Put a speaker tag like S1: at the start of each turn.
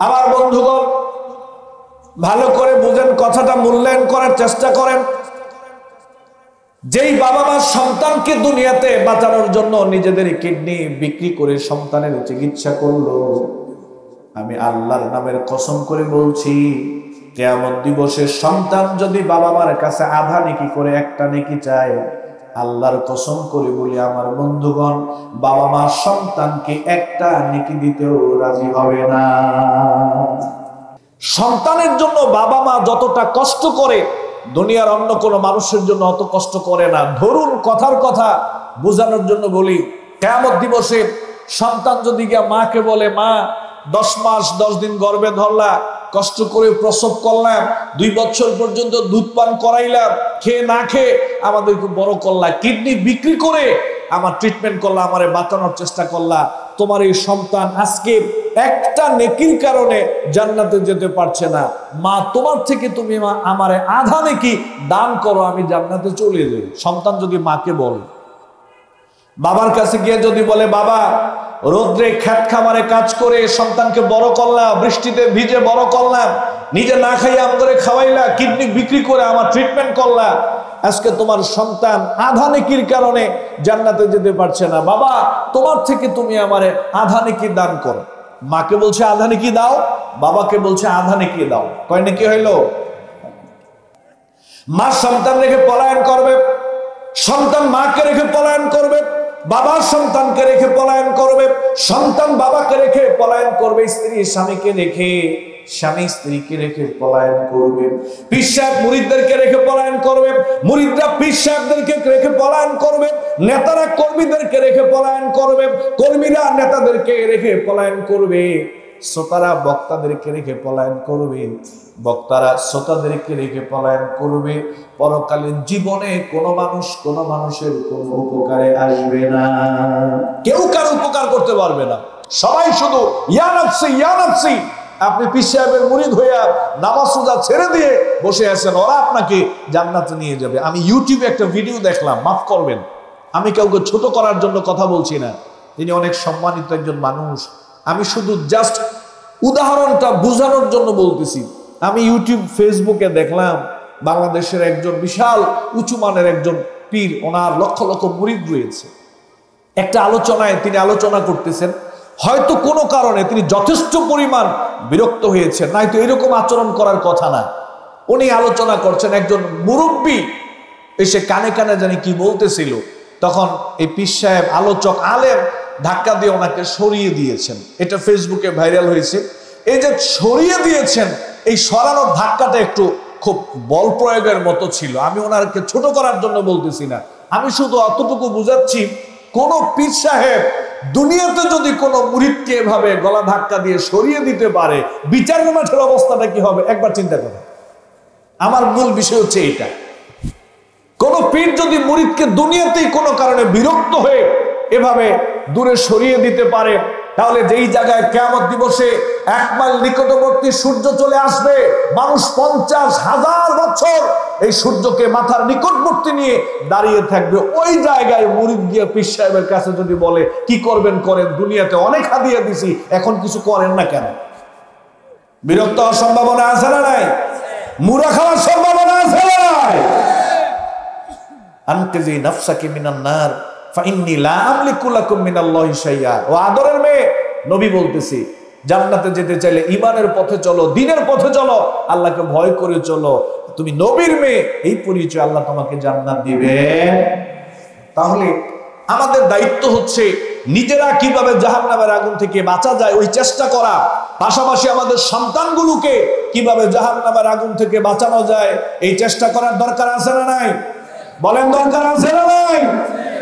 S1: আমার বন্ধুগণ, ভালো করে বুঝেন, কথাটা মূল্যায়ন করার চেষ্টা করেন। যেই বাবা মা সন্তানকে দুনিয়াতে বাঁচানোর জন্য নিজেদের কিডনি বিক্রি করে সন্তানের চিকিৎসা করলো, আমি আল্লাহর নামের কসম করে বলছি, কিয়ামত দিবসে সন্তান যদি বাবা মার কাছে আধা নেকি করে একটা নেকি চায়, আল্লাহর কসম করে বলি আমার বন্ধুগণ, বাবা মা সন্তানকে একটা নেকি দিতেও রাজি হবে না। সন্তানের জন্য বাবা মা যতটা কষ্ট করে দুনিয়ার অন্য কোনো মানুষের জন্য অত কষ্ট করে না। ধরুন, কথার কথা বোঝানোর জন্য বলি, কিয়ামত দিবসে সন্তান যদি গিয়া মাকে বলে, মা 10 মাস 10 দিন গর্ভে ধরলা, কষ্ট করে প্রসব করলাম, 2 বছর পর্যন্ত দুধ পান করাইলাম, খেয়ে না খেয়ে আমাদেরকে বড় করলা, কিডনি বিক্রি করে আমার ট্রিটমেন্ট করলা, আমারে বাঁচানোর চেষ্টা করলা, তোমার এই সন্তান আজকে একটা নেকির কারণে জান্নাতে যেতে পারছে না, মা তোমার থেকে তুমি আমারে আধা নেকি দান করো, আমি জান্নাতে চলে যাই। সন্তান যদি মাকে বলে, বাবার কাছে গিয়ে যদি বলে, বাবা রোদ্রে খেত খামারে কাজ করে সন্তানকে বড় করলাম, বৃষ্টিতে ভিজে বড় করলাম, নিজে না খাইয়ে আমাদের খাওয়াইলা, কিডনি বিক্রি করে আমার ট্রিটমেন্ট করলা, আজকে তোমার সন্তান আধা নেকির কারণে জান্নাতে যেতে পারছে না, বাবা তোমার থেকে তুমি আমারে আধা নেকি দান করো। মাকে বলছে আধা নেকি দাও, বাবাকে বলছে আধা নেকি দাও। কয় নেকি হইলো? মা সন্তান রেখে পলায়ন করবে, সন্তান মাকে রেখে পলায়ন করবে, বাবা সন্তানকে রেখে পলায়ন করবে, সন্তান বাবাকে রেখে পলায়ন করবে, স্ত্রী স্বামীকে রেখে, স্বামী স্ত্রীকে রেখে পলায়ন করবে, পীর সাহেব মুরিদদেরকে রেখে পলায়ন করবে, মুরিদরা পীর সাহেবদেরকে রেখে পলায়ন করবে, নেতারা কর্মীদেরকে রেখে পলায়ন করবে, কর্মীরা নেতাদেরকে রেখে পলায়ন করবে, শ্রোতারা বক্তাদেরকে রেখে পলায়ন করবে, বক্তারা শ্রোতাদেরকে রেখে পলায়ন করবে। পরকালীন জীবনে কোনো মানুষ কোনো মানুষের কোনো উপকারে আসবে না, কেউ কারো উপকার করতে পারবে না, সবাই শুধু ইয়া নাফসি ইয়া নাফসি। আপনি পীর সাহেবের মুরিদ হইয়া নামাজ রোজা ছেড়ে দিয়ে বসে আছেন, ওরা আপনাকে জান্নাতে নিয়ে যাবে। আমি ইউটিউবে একটা ভিডিও দেখলাম, মাফ করবেন, আমি কাউকে ছোট করার জন্য কথা বলছি না, তিনি অনেক সম্মানিত একজন মানুষ, আমি শুধু জাস্ট উদাহরণটা বোঝানোর জন্য বলতেছি। আমি ইউটিউব ফেসবুকে দেখলাম, বাংলাদেশের একজন বিশাল উঁচু মানের একজন পীর, ওনার লক্ষ লক্ষ মুরিদ রয়েছে, একটা আলোচনায় তিনি আলোচনা করতেছেন, হয়তো কোনো কারণে তিনি যথেষ্ট পরিমাণ বিরক্ত হয়েছেন, নাই তো এরকম আচরণ করার কথা না। উনি আলোচনা করছেন, একজন মুরব্বী এসে কানে কানে জানি কি বলতেছিল, তখন এই পীর সাহেব আলোচক আলেম ধাক্কা দিয়ে ওনাকে সরিয়ে দিয়েছেন। এটা ফেসবুকে ভাইরাল হয়েছে। এই যে সরিয়ে দিয়েছেন, এই সরানোর ধাক্কাটা একটু খুব বল প্রয়োগের মতো ছিল। আমি ওনাকে ছোট করার জন্য বলতেছি না, আমি শুধু অতটুকু বুঝাচ্ছি, কোন পীর সাহেব দুনিয়াতে যদি কোনো মুরিদকে এভাবে গলা ধাক্কা দিয়ে সরিয়ে দিতে পারে, বিচারের মাঠের অবস্থাটা কি হবে একবার চিন্তা করুন। আমার মূল বিষয় হচ্ছে এটা, কোন পীর যদি মুরিদকে দুনিয়াতেই কোনো কারণে বিরক্ত হয়ে এভাবে দূরে সরিয়ে দিতে পারে, তাহলে যেই জায়গায় কিয়ামত দিবসে 1 মাইল নিকটবর্তী সূর্য চলে আসবে, মানুষ 50,000 বছর এই সূর্যকে মাথার নিকটবর্তী নিয়ে দাঁড়িয়ে থাকবে, ওই জায়গায় মুরিদ গিয়ে পীর সাহেবের কাছে যদি বলে, কি করবেন করেন, দুনিয়াতে অনেক হাদিয়া দিছি, এখন কিছু করেন না কেন? বিরক্ত হওয়ার সম্ভাবনা আছে না নাই? মুরা খাওয়ার সম্ভাবনা আছে না নাই? আনকিজি নাফসাকি মিনান নার ফাইন্নী লা আমলিকু লাকুম মিনাল্লাহি শাইআ। ও আদরের মেয়ে, নবী বলতেছি, জান্নাতে যেতে চাইলে ঈমানের পথে চলো, দ্বীনের পথে চলো, আল্লাহকে ভয় করে চলো, তুমি নবীর মেয়ে, এই পরিচয় আল্লাহ তোমাকে জান্নাত দিবে। তাহলে আমাদের দায়িত্ব হচ্ছে নিজেরা কিভাবে জাহান্নামের আগুন থেকে বাঁচা যায় ওই চেষ্টা করা, পাশাপাশি আমাদের সন্তানগুলোকে কিভাবে জাহান্নামের আগুন থেকে বাঁচানো যায় এই চেষ্টা করার দরকার আছে না নাই? বলেন, দরকার আছে না নাই?